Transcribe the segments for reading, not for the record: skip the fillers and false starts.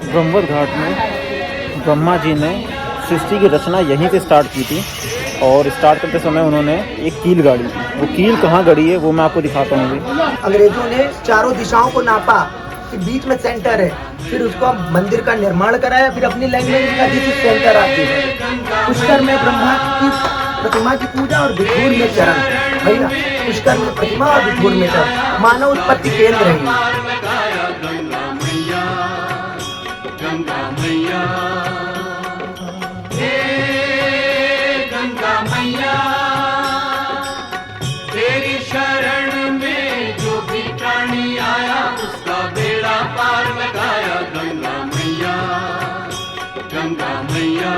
ब्रह्मवत घाट में ब्रह्मा जी ने सृष्टि की रचना यहीं से स्टार्ट की थी और स्टार्ट करते समय उन्होंने एक कील गाड़ी थी। वो कील कहाँ गड़ी है वो मैं आपको दिखाता हूँ अभी। अंग्रेजों ने चारों दिशाओं को नापा कि बीच में सेंटर है, फिर उसको मंदिर का निर्माण कराया, फिर अपनी लैंग्वेज का दिस सेंटर आती है। पुष्कर में ब्रह्मा की प्रतिमा की पूजा और बिठूर में चरण। भैया पुष्कर में प्रतिमा और बिठूर में चरण मानव उत्पत्ति केंद्र है। गंगा मैया, गंगा मैया, तेरी शरण में जो भी प्राणी आया उसका बेड़ा पार लगाया। गंगा मैया, गंगा मैया।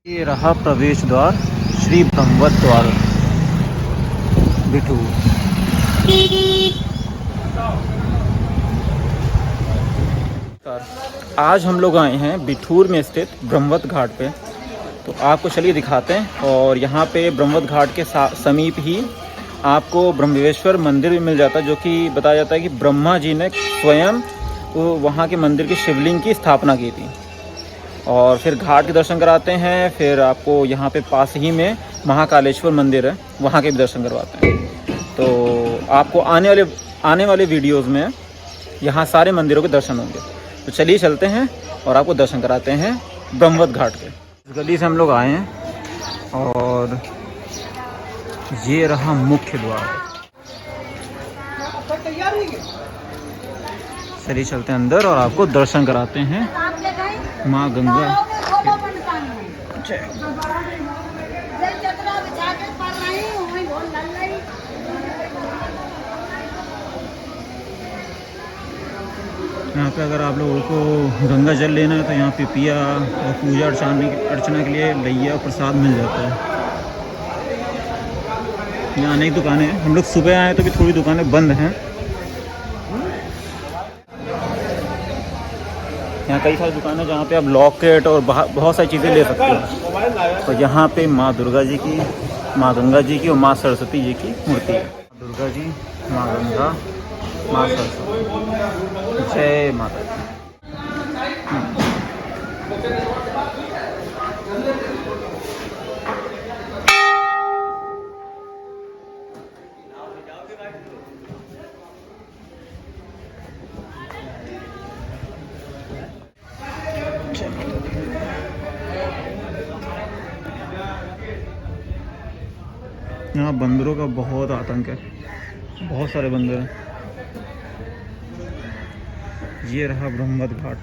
ये रहा प्रवेश द्वार श्री ब्रह्मवत द्वार बिठूर। आज हम लोग आए हैं बिठूर में स्थित ब्रह्मवत घाट पे, तो आपको चलिए दिखाते हैं। और यहाँ पे ब्रह्मवत घाट के समीप ही आपको ब्रह्मेश्वर मंदिर भी मिल जाता है, जो कि बताया जाता है कि ब्रह्मा जी ने स्वयं वहाँ के मंदिर की शिवलिंग की स्थापना की थी। और फिर घाट के दर्शन कराते हैं, फिर आपको यहाँ पे पास ही में महाकालेश्वर मंदिर है, वहाँ के भी दर्शन करवाते हैं। तो आपको आने वाले वीडियोज़ में यहाँ सारे मंदिरों के दर्शन होंगे। तो चलिए चलते हैं और आपको दर्शन कराते हैं ब्रह्मवत घाट के। इस गली से हम लोग आए हैं और ये रहा मुख्य द्वार। चलिए चलते हैं अंदर और आपको दर्शन कराते हैं माँ गंगा। यहाँ पे अगर आप लोगों को गंगा जल लेना है तो यहाँ पे पिया और पूजा अर्चना के लिए लैया प्रसाद मिल जाता है। यहाँ अनेक दुकानें हैं। हम लोग सुबह आए तो भी थोड़ी दुकानें बंद हैं। यहाँ कई सारी दुकानें हैं जहाँ पे आप लॉकेट और बहुत सारी चीज़ें ले सकते हो। तो यहाँ पे माँ दुर्गा जी की, माँ गंगा जी की और माँ सरस्वती जी की मूर्ति है। दुर्गा जी, माँ गंगा, माँ सरस्वती, जय माता दी। यहाँ बंदरों का बहुत आतंक है, बहुत सारे बंदर हैं। ये रहा ब्रह्मवत घाट,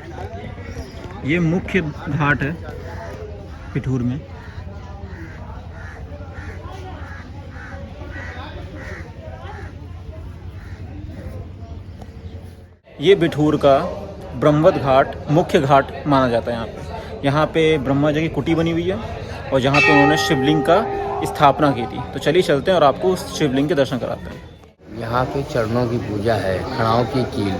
ये मुख्य घाट है बिठूर में। ये बिठूर का ब्रह्मवत घाट मुख्य घाट माना जाता है। यहाँ पे ब्रह्मा जी की कुटी बनी हुई है और जहाँ पे उन्होंने शिवलिंग का स्थापना की थी। तो चलिए चलते हैं और आपको उस शिवलिंग के दर्शन कराते हैं। यहाँ पे चरणों की पूजा है, खड़ाओं की कील।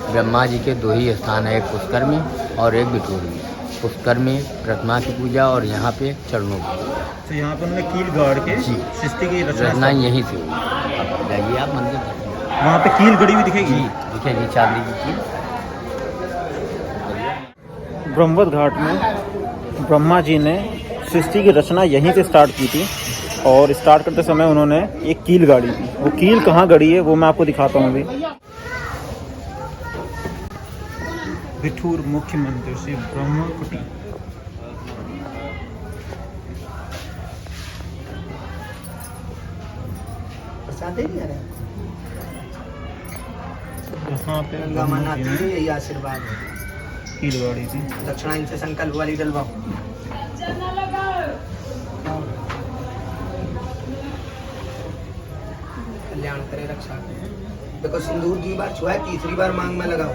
ब्रह्मा जी के दो ही स्थान है, एक पुष्कर में और एक बिठूर में। पुष्कर में प्रतिमा की पूजा और यहाँ पे चरणों की। तो यहाँ पर उन्होंने कील गाड़ के सृष्टि की रचना यहीं से हुई। अब जाइए आप मंदिर, वहाँ पे कील गड़ी हुई दिखेगी, दिखेगी चांदी की कील। ब्रह्मवत घाट में ब्रह्मा जी ने सृष्टि की रचना यहीं से स्टार्ट की थी और स्टार्ट करते समय उन्होंने एक कील गाड़ी थी। वो कील कहाँ गड़ी है वो मैं आपको दिखाता हूँ अभी। बिठूर मुख्य मंदिर से ब्रह्मा कुटी। यहाँ पे गंगा माना यही आशीर्वाद है। कील गाड़ी थी। दक्षिणायन से संकल्प वाली डलवाओ। कल्याण करे, रक्षा करे। देखो सिंदूर 2 बार छुआ है, 3री बार मांग में लगाओ।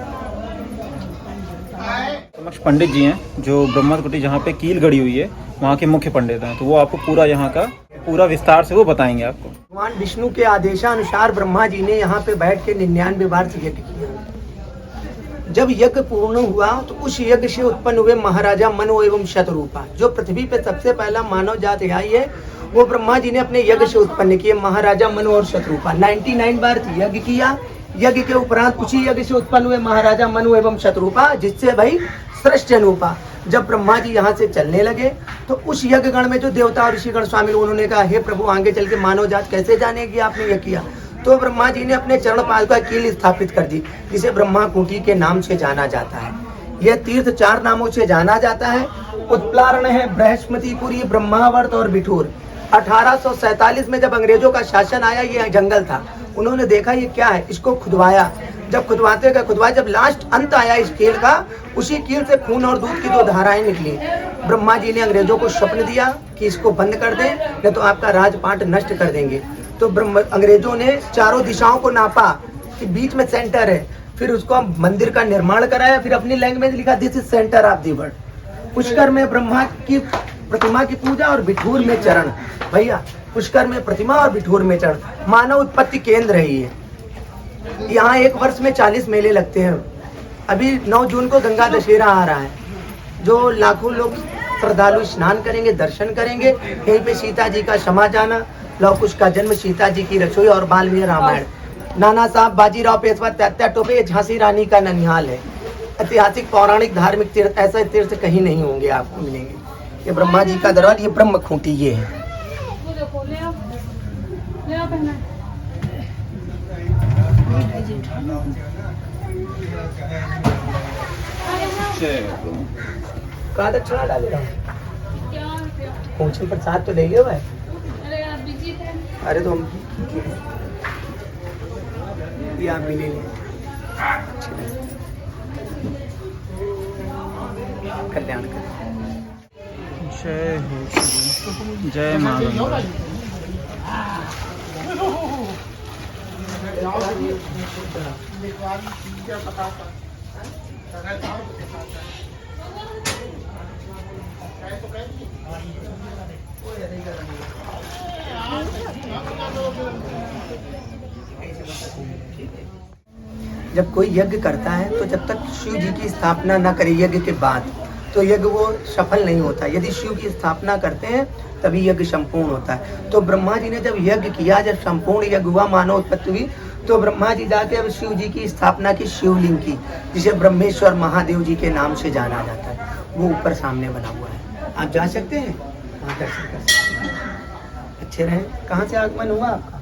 समक्ष पंडित जी हैं जो ब्रह्मवत कुटी जहाँ पे कील गड़ी हुई है वहाँ के मुख्य पंडित हैं। तो वो आपको पूरा यहाँ का पूरा विस्तार से वो बताएंगे आपको। भगवान विष्णु के आदेशानुसार ब्रह्मा जी ने यहाँ पे बैठ के 99 बार यज्ञ किया। जब यज्ञ पूर्ण हुआ तो उस यज्ञ से उत्पन्न हुए महाराजा मनु एवं शतरूपा, जो पृथ्वी पे सबसे पहला मानव जात आई है, वो ब्रह्मा जी ने अपने यज्ञ से उत्पन्न किए महाराजा मनु और शतरूपा। 99 बार यज्ञ किया, यज्ञ के उपरांत उसी यज्ञ से उत्पन्न हुए महाराजा मनु एवं शत्रुपा, जिससे भाई श्रेष्ठ अनुपा। जब ब्रह्मा जी यहाँ से चलने लगे तो उस यज्ञ गण में जो देवता और ऋषिगण शामिल, उन्होंने कहा हे प्रभु आगे चल के मानव जात कैसे जानेगी आपने ये किया। तो ब्रह्मा जी ने अपने चरण पाद का कील स्थापित कर दी, जिसे ब्रह्मा कुटी के नाम से जाना जाता है। यह तीर्थ 4 नामों से जाना जाता है। उत्प्लारण है, बृहस्पतिपुरी, ब्रह्मावर्त और बिठूर। 1847 में जब अंग्रेजों का शासन आया, ये जंगल था, उन्होंने देखा ये क्या है, इसको खुदवाया। जब खुदवाते का खुदवाया, जब लास्ट अंत आया इस कील का, उसी कील से खून और दूध की 2 धाराएं निकली। ब्रह्मा जी ने अंग्रेजों को स्वप्न दिया कि इसको बंद कर दें, नहीं तो आपका राजपाट नष्ट कर देंगे। तो अंग्रेजों ने चारों दिशाओं को नापा कि बीच में सेंटर है, फिर उसको मंदिर का निर्माण कराया, फिर अपनी लैंग्वेज लिखा this is centre of the world. Pushkar में ब्रह्मा की प्रतिमा की पूजा और बिठूर में चरण। भैया पुष्कर में प्रतिमा और बिठूर में चरण मानव उत्पत्ति केंद्र है ये। यहाँ एक वर्ष में 40 मेले लगते हैं। अभी 9 जून को गंगा दशहरा आ रहा है, जो लाखों लोग श्रद्धालु स्नान करेंगे, दर्शन करेंगे। यहीं पे सीता जी का क्षमा जाना, लव कुश का जन्म, सीता जी की रसोई और वाल्मीकि रामायण। नाना साहब, बाजीराव पेशवा, तात्या टोपे, झांसी रानी का ननिहाल है। ऐतिहासिक, पौराणिक, धार्मिक तीर्थ, ऐसे तीर्थ कहीं नहीं होंगे, आपको मिलेंगे। ये ब्रह्मा जी का दरबार, ये ब्रह्म खूंटी ये है। कहाँ तक छड़ा डाले रहा हूँ, पूछे प्रसाद तो ले लियो भाई। अरे तो हम ये आप भी ले लें। कल्याण कर। जय हो श्री, जय माँ गंगा। जब कोई यज्ञ करता है तो जब तक शिव जी की स्थापना न करे यज्ञ के बाद, तो यज्ञ वो सफल नहीं होता। यदि शिव की स्थापना करते हैं तभी यज्ञ संपूर्ण होता है। तो ब्रह्मा जी ने जब यज्ञ किया, जब संपूर्ण यज्ञ हुआ, मानव उत्पत्ति हुई, तो ब्रह्मा जी जाके अब शिव जी की स्थापना की, शिवलिंग की, जिसे ब्रह्मेश्वर महादेव जी के नाम से जाना जाता है। वो ऊपर सामने बना हुआ है, आप जा सकते हैं, वहाँ दर्शन कर सकते हैं। अच्छे रहें। कहाँ से आगमन हुआ आपका?